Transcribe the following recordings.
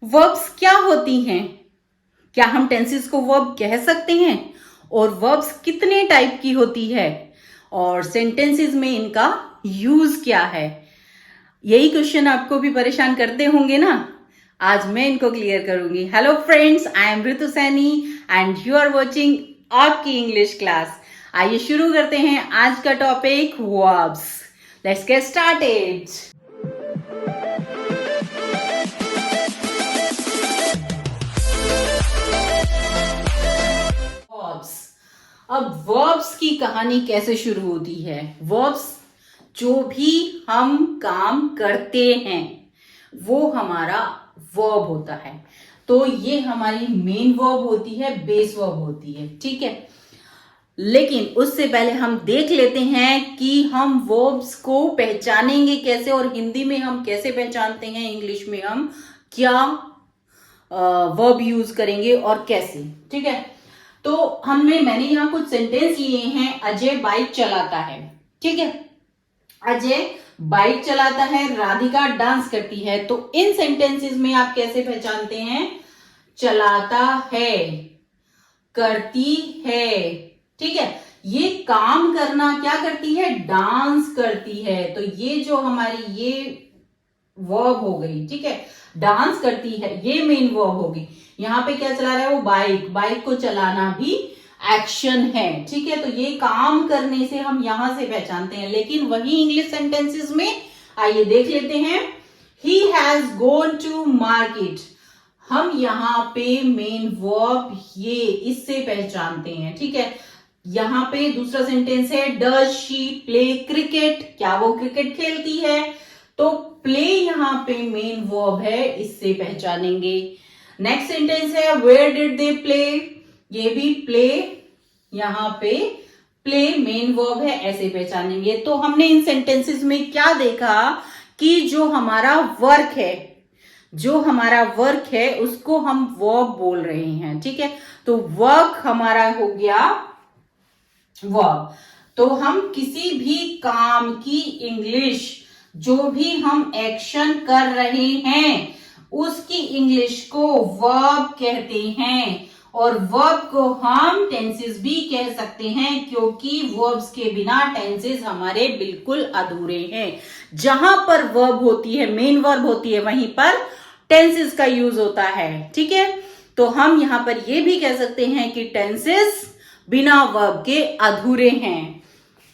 Verbs क्या होती हैं? क्या हम टेंसेस को वर्ब कह सकते हैं? और वर्ब्स कितने टाइप की होती है? और सेंटेंसेस में इनका यूज क्या है? यही क्वेश्चन आपको भी परेशान करते होंगे ना। आज मैं इनको क्लियर करूंगी। Hello friends, I am Ritu Saini and you are watching आपकी इंग्लिश क्लास। आइए शुरू करते हैं आज का topic verbs. Let's get started. Verbs. अब वर्ब्स की कहानी कैसे शुरू होती है? वर्ब्स जो भी हम काम करते हैं वो हमारा वर्ब होता है। तो ये हमारी मेन वर्ब होती है, बेस वर्ब होती है, ठीक है। लेकिन उससे पहले हम देख लेते हैं कि हम वर्ब्स को पहचानेंगे कैसे, और हिंदी में हम कैसे पहचानते हैं, इंग्लिश में हम क्या वर्ब यूज करेंगे और कैसे, ठीक है। तो मैंने यहाँ कुछ सेंटेंस लिए हैं। अजय बाइक चलाता है, ठीक है। अजय बाइक चलाता है, राधिका डांस करती है। तो इन सेंटेंसेस में आप कैसे पहचानते हैं? चलाता है, करती है, ठीक है। ये काम करना क्या करती है? डांस करती है। तो ये जो हमारी ये वर्ब हो गई, ठीक है। डांस करती है, ये मेन वर्ब होगी। यहाँ पे क्या चला रहा है? वो बाइक। बाइक को चलाना भी एक्शन है, ठीक है। तो ये काम करने से हम यहां से पहचानते हैं। लेकिन वही इंग्लिश सेंटेंसेस में आइए देख लेते हैं। He has gone to market. हम यहाँ पे मेन वर्ब ये इससे पहचानते हैं, ठीक है। यहाँ पे दूसरा सेंटेंस है, डज शी प्ले क्रिकेट? क्या वो क्रिकेट खेलती है? तो प्ले यहाँ पे मेन वर्ब है, इससे पहचानेंगे। नेक्स्ट सेंटेंस है, वेयर डिड दे प्ले? ये भी प्ले, यहाँ पे प्ले मेन वर्ब है, ऐसे पहचानेंगे। तो हमने इन सेंटेंसेस में क्या देखा कि जो हमारा वर्क है उसको हम वर्ब बोल रहे हैं, ठीक है। तो वर्क हमारा हो गया वर्ब। तो हम किसी भी काम की इंग्लिश, जो भी हम एक्शन कर रहे हैं उसकी इंग्लिश को वर्ब कहते हैं। और वर्ब को हम टेंसेस भी कह सकते हैं, क्योंकि वर्ब्स के बिना टेंसेस हमारे बिल्कुल अधूरे हैं। जहां पर वर्ब होती है, मेन वर्ब होती है, वहीं पर टेंसेस का यूज होता है, ठीक है। तो हम यहां पर यह भी कह सकते हैं कि टेंसेस बिना वर्ब के अधूरे हैं।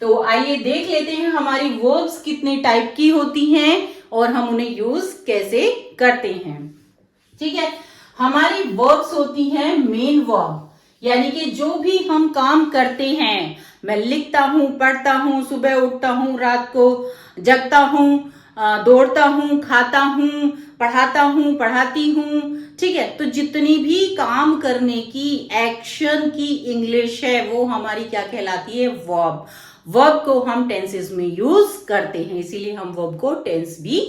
तो आइए देख लेते हैं हमारी वर्ब्स कितने टाइप की होती हैं और हम उन्हें यूज कैसे करते हैं, ठीक है। हमारी वर्ब्स होती हैं मेन वर्ब, यानी कि जो भी हम काम करते हैं। मैं लिखता हूं, पढ़ता हूं, सुबह उठता हूं, रात को जगता हूं, दौड़ता हूं, खाता हूं, पढ़ाता हूं, पढ़ाती हूं, ठीक है। तो जितनी भी काम करने की एक्शन की इंग्लिश है वो हमारी क्या कहलाती है? वर्ब। वर्ब को हम टेंसेस में यूज करते हैं, इसीलिए हम वर्ब को टेंस भी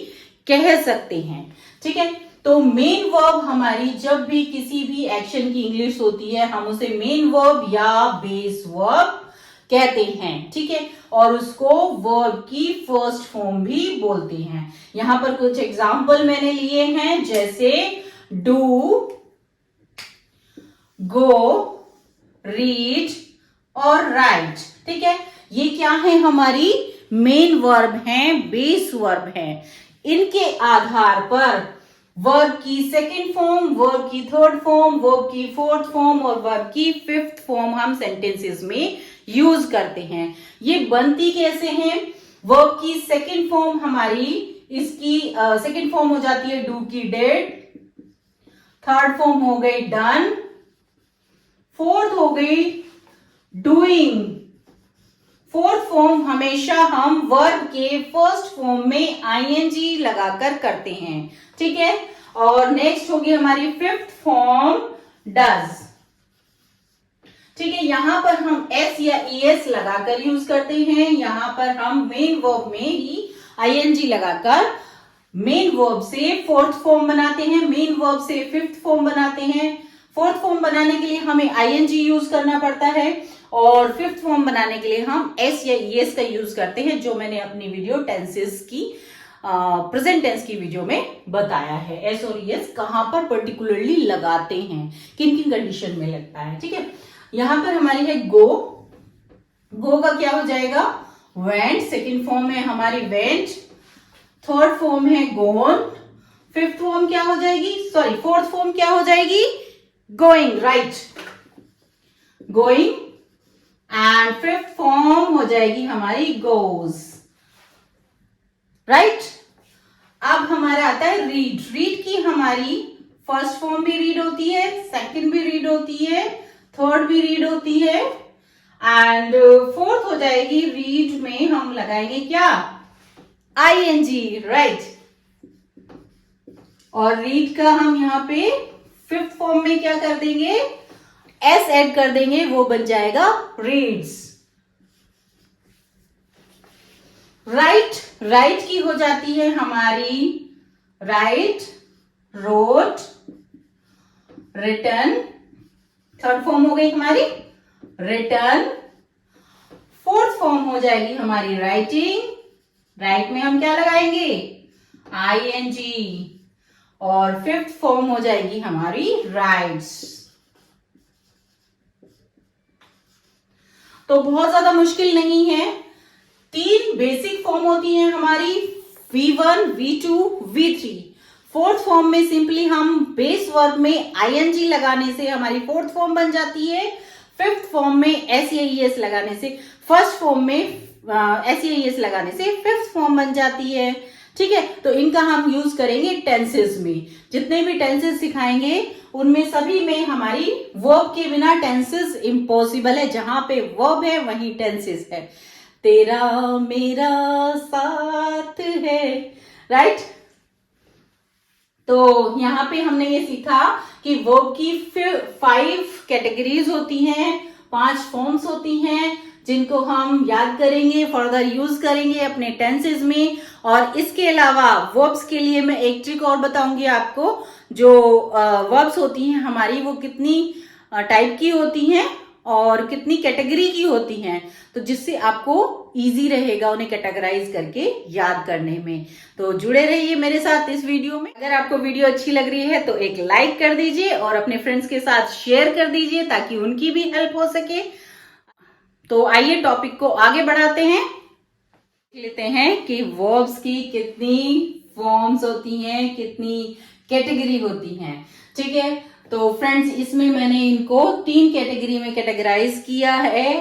कह सकते हैं, ठीक है। तो मेन वर्ब हमारी जब भी किसी भी एक्शन की इंग्लिश होती है हम उसे मेन वर्ब या बेस वर्ब कहते हैं, ठीक है। और उसको वर्ब की फर्स्ट फॉर्म भी बोलते हैं। यहां पर कुछ एग्जाम्पल मैंने लिए हैं, जैसे डू, गो, रीड और राइट, ठीक है। ये क्या है? हमारी मेन वर्ब हैं, बेस वर्ब हैं। इनके आधार पर वर्ब की सेकंड फॉर्म, वर्ब की थर्ड फॉर्म, वर्ब की फोर्थ फॉर्म और वर्ब की फिफ्थ फॉर्म हम सेंटेंसेस में यूज करते हैं। ये बनती कैसे हैं? वर्ब की सेकंड फॉर्म हमारी, इसकी सेकंड फॉर्म हो जाती है डू की डेड, थर्ड फॉर्म हो गई डन, फोर्थ हो गई डूइंग। फोर्थ फॉर्म हमेशा हम वर्ब के फर्स्ट फॉर्म में आईएनजी लगाकर करते हैं, ठीक है। और नेक्स्ट होगी हमारी फिफ्थ फॉर्म डज, ठीक है। यहां पर हम एस या ईएस लगाकर यूज करते हैं। यहां पर हम मेन वर्ब में ही आईएनजी लगाकर मेन वर्ब से फोर्थ फॉर्म बनाते हैं, मेन वर्ब से फिफ्थ फॉर्म बनाते हैं। फोर्थ फॉर्म बनाने के लिए हमें आईएनजी यूज करना पड़ता है और फिफ्थ फॉर्म बनाने के लिए हम एस या ईएस का यूज करते हैं, जो मैंने अपनी वीडियो टेंसेस की प्रेजेंट टेंस की वीडियो में बताया है एस और एस कहां पर पर्टिकुलरली लगाते हैं, किन किन कंडीशन में लगता है। ठीक है, यहां पर हमारी है गो, गो का क्या हो जाएगा वेंट, सेकेंड फॉर्म है हमारी वेंट, थर्ड फॉर्म है गोन, फिफ्थ फॉर्म क्या हो जाएगी, सॉरी फोर्थ फॉर्म क्या हो जाएगी going, right, going, and fifth form हो जाएगी हमारी गोज, राइट। अब हमारा आता है रीड, रीड की हमारी फर्स्ट फॉर्म भी रीड होती है, सेकंड भी रीड होती है, थर्ड भी रीड होती है, एंड फोर्थ हो जाएगी रीड में हम लगाएंगे क्या आईएनजी, राइट। और रीड का हम यहां पे फिफ्थ फॉर्म में क्या कर देंगे एस ऐड कर देंगे, वो बन जाएगा रीड्स, राइट। राइट की हो जाती है हमारी write, wrote, written, third form हो गई हमारी रिटर्न, फोर्थ फॉर्म हो जाएगी हमारी राइटिंग, राइट में हम क्या लगाएंगे आईएनजी, और फिफ्थ फॉर्म हो जाएगी हमारी राइट्स। तो बहुत ज्यादा मुश्किल नहीं है, तीन बेसिक फॉर्म होती हैं हमारी V1, V2, V3। Fourth form में सिंपली हम बेस वर्ब में आईएनजी लगाने से हमारी फोर्थ फॉर्म बन जाती है, फिफ्थ फॉर्म में एस लगाने से, फर्स्ट फॉर्म में एस लगाने से फिफ्थ फॉर्म बन जाती है। ठीक है, तो इनका हम यूज करेंगे टेंसेस में, जितने भी टेंसेस सिखाएंगे उनमें सभी में हमारी वर्ब के बिना टेंसेस इम्पॉसिबल है, जहां पे वर्ब है वहीं टेंसेस है, तेरा मेरा साथ है, राइट। तो यहां पे हमने ये सीखा कि वर्ब की 5 कैटेगरीज होती हैं, 5 फॉर्म्स होती हैं, जिनको हम याद करेंगे, फर्दर यूज करेंगे अपने टेंसेस में। और इसके अलावा वर्ब्स के लिए मैं एक ट्रिक और बताऊंगी आपको, जो वर्ब्स होती हैं हमारी वो कितनी टाइप की होती हैं और कितनी कैटेगरी की होती हैं, तो जिससे आपको इजी रहेगा उन्हें कैटेगराइज करके याद करने में। तो जुड़े रहिए मेरे साथ इस वीडियो में। अगर आपको वीडियो अच्छी लग रही है तो एक लाइक कर दीजिए और अपने फ्रेंड्स के साथ शेयर कर दीजिए ताकि उनकी भी हेल्प हो सके। तो आइए टॉपिक को आगे बढ़ाते हैं, लेते हैं कि वर्ब्स की कितनी फॉर्म्स होती हैं, कितनी कैटेगरी होती हैं। ठीक है, तो फ्रेंड्स इसमें मैंने इनको 3 कैटेगरी में कैटेगराइज किया है,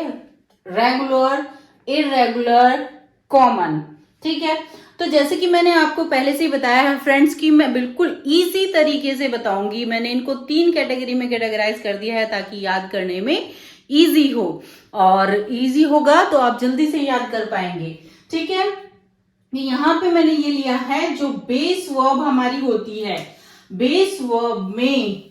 रेगुलर, इररेगुलर, कॉमन। ठीक है, तो जैसे कि मैंने आपको पहले से ही बताया है फ्रेंड्स कि मैं बिल्कुल इजी तरीके से बताऊंगी, मैंने इनको 3 कैटेगरी में कैटेगराइज कर दिया है ताकि याद करने में इजी हो, और इजी होगा तो आप जल्दी से याद कर पाएंगे। ठीक है, यहां पे मैंने ये लिया है जो बेस वर्ब हमारी होती है, बेस वर्ब में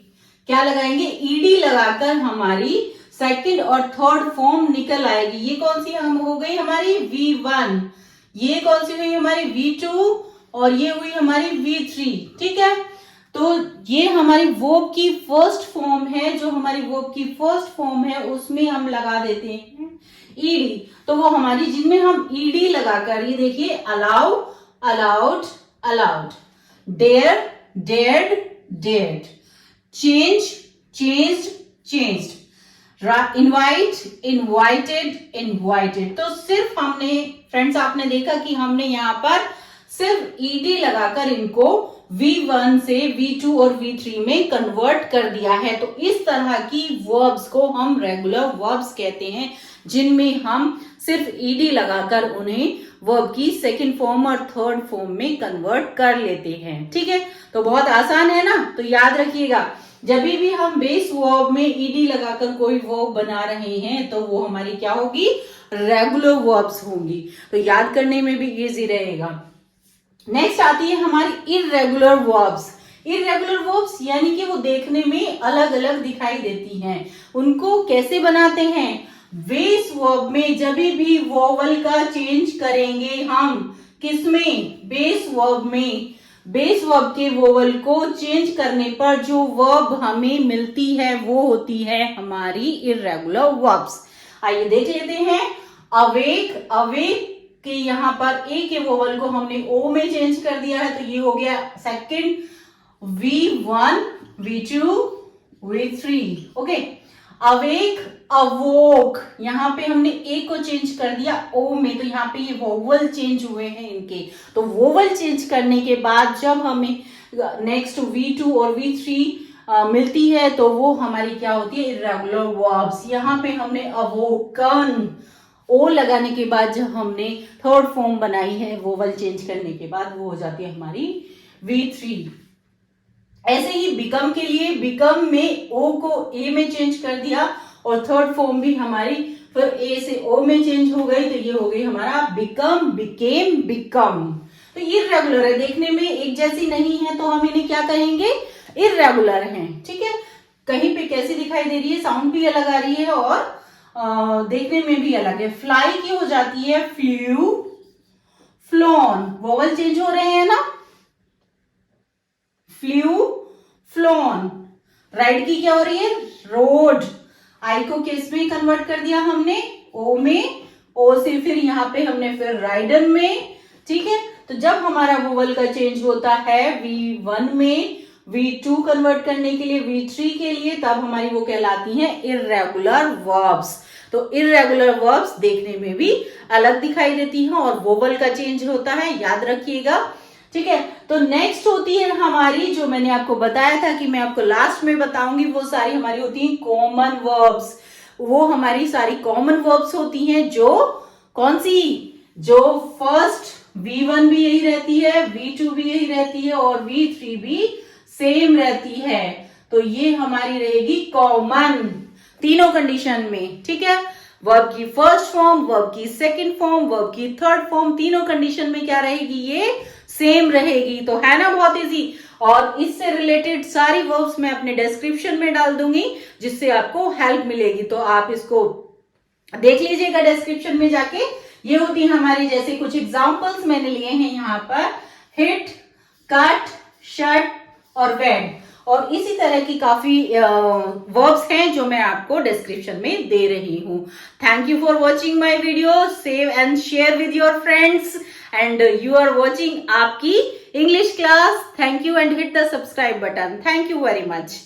क्या लगाएंगे ईडी लगाकर हमारी सेकंड और थर्ड फॉर्म निकल आएगी। ये कौन सी हम हो गई हमारी V1, ये कौन सी हुई हमारी V2, और ये हुई हमारी V3। ठीक है, तो ये हमारी वर्ब की फर्स्ट फॉर्म है, जो हमारी वर्ब की फर्स्ट फॉर्म है उसमें हम लगा देते हैं ईडी। तो वो हमारी जिनमें हम ईडी लगाकर, ये देखिए allow, allowed, allowed, dare, dared, dared, change, changed, changed, invite, invited, invited. तो सिर्फ हमने फ्रेंड्स आपने देखा कि हमने यहाँ पर सिर्फ ईडी लगाकर इनको V1 से V2 और V3 में कन्वर्ट कर दिया है। तो इस तरह की वर्ब्स को हम रेगुलर वर्ब्स कहते हैं, जिनमें हम सिर्फ ईडी लगाकर उन्हें वर्ब की सेकंड फॉर्म और थर्ड फॉर्म में कन्वर्ट कर लेते हैं। ठीक है, तो बहुत आसान है ना। तो याद रखिएगा, जब भी हम बेस वर्ब में ईडी लगाकर कोई वर्ब बना रहे हैं तो वो हमारी क्या होगी रेगुलर वर्ब्स होंगी, तो याद करने में भी इजी रहेगा। नेक्स्ट आती है हमारी इररेगुलर वर्ब्स। इररेगुलर वर्ब्स यानी कि वो देखने में अलग अलग दिखाई देती हैं। उनको कैसे बनाते हैं, बेस वर्ब में जब भी वोवल का चेंज करेंगे हम, किसमें बेस वर्ब में, बेस वर्ब के वोवल को चेंज करने पर जो वर्ब हमें मिलती है वो होती है हमारी इररेगुलर वर्ब्स। आइए देख लेते हैं, अवेक, अवेक कि यहाँ पर ए के वोवल को हमने ओ में चेंज कर दिया है, तो ये हो गया second V1, V2, V3। Okay, awake, अवोक, यहाँ पे हमने ए को चेंज कर दिया ओ में, तो यहाँ पे ये वोवल चेंज हुए हैं इनके। तो वोवल चेंज करने के बाद जब हमें नेक्स्ट V2 और V3 मिलती है तो वो हमारी क्या होती है, इर्रेगुलर वर्ब्स। यहाँ पे हमने अवोकन ओ लगाने के बाद जब हमने थर्ड फॉर्म बनाई है वोवल चेंज करने के बाद, वो हो जाती है हमारी V3। ऐसे ही बिकम के लिए, बिकम में ओ को ए में चेंज कर दिया और थर्ड फॉर्म भी हमारी फिर ए से ओ में चेंज हो गई, तो ये हो गई हमारा बिकम, बिकेम, बिकम। तो इर्रेगुलर है, देखने में एक जैसी नहीं है तो हम इन्हें क्या कहेंगे, इर्रेगुलर हैं। ठीक है, कहीं पे कैसी दिखाई दे रही है, साउंड भी अलग आ रही है और देखने में भी अलग है। फ्लाई की हो जाती है फ्लू, फ्लोन, वोवल चेंज हो रहे हैं ना, फ्लू, फ्लोन। राइड की क्या हो रही है, रोड, आई को किस में कन्वर्ट कर दिया हमने, ओ में, ओ से फिर यहाँ पे हमने फिर राइडन में। ठीक है, तो जब हमारा वोवल का चेंज होता है V1 में V2 कन्वर्ट करने के लिए, V3 के लिए, तब हमारी वो कहलाती हैं इर्रेगुलर वर्ब्स। तो इर्रेगुलर वर्ब्स देखने में भी अलग दिखाई देती हैं और वोवल का चेंज होता है, याद रखिएगा। ठीक है, तो नेक्स्ट होती है हमारी, जो मैंने आपको बताया था कि मैं आपको लास्ट में बताऊंगी, वो सारी हमारी होती हैं कॉमन वर्ब्स। वो हमारी सारी कॉमन वर्ब्स होती हैं, जो कौन सी, जो फर्स्ट V1 भी यही रहती है, V2 भी यही रहती है और V3 भी सेम रहती है। तो ये हमारी रहेगी कॉमन तीनों कंडीशन में। ठीक है, वर्ब की फर्स्ट फॉर्म, वर्ब की सेकंड फॉर्म, वर्ब की थर्ड फॉर्म, तीनों कंडीशन में क्या रहेगी, ये सेम रहेगी। तो है ना बहुत इजी। और इससे रिलेटेड सारी वर्ब्स मैं अपने डिस्क्रिप्शन में डाल दूंगी, जिससे आपको हेल्प मिलेगी। तो आप इसको देख लीजिएगा डिस्क्रिप्शन में जाके। ये होती है हमारी, जैसे कुछ एग्जांपल्स मैंने लिए हैं यहाँ पर, हिट, कट, शट और वेड, और इसी तरह की काफी वर्ब्स हैं जो मैं आपको डिस्क्रिप्शन में दे रही हूँ। Thank you for watching my video, save and share with your friends, and you are watching आपकी English class. Thank you and hit the subscribe button. Thank you very much.